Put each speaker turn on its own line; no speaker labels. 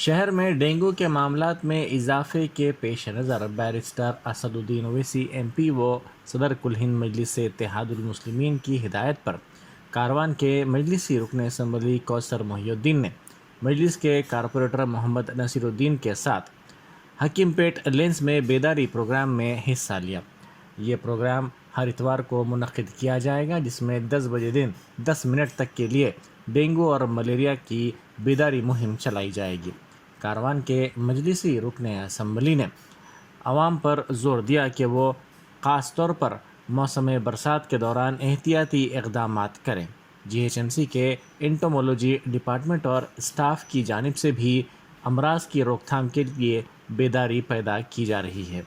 شہر میں ڈینگو کے معاملات میں اضافے کے پیش نظر بیرسٹر اسد الدین اویسی ایم پی و صدر کل ہند مجلس اتحاد المسلمین کی ہدایت پر کاروان کے مجلسی رکن اسمبلی کوثر محی الدین نے مجلس کے کارپوریٹر محمد نصیر الدین کے ساتھ حکیم پیٹ لینس میں بیداری پروگرام میں حصہ لیا۔ یہ پروگرام ہر اتوار کو منعقد کیا جائے گا، جس میں 10 بجے دن 10 منٹ تک کے لیے ڈینگو اور ملیریا کی بیداری مہم چلائی جائے گی۔ کاروان کے مجلسی رکن اسمبلی نے عوام پر زور دیا کہ وہ خاص طور پر موسم برسات کے دوران احتیاطی اقدامات کریں۔ GHMC کے انٹومولوجی ڈپارٹمنٹ اور اسٹاف کی جانب سے بھی امراض کی روک تھام کے لیے بیداری پیدا کی جا رہی ہے۔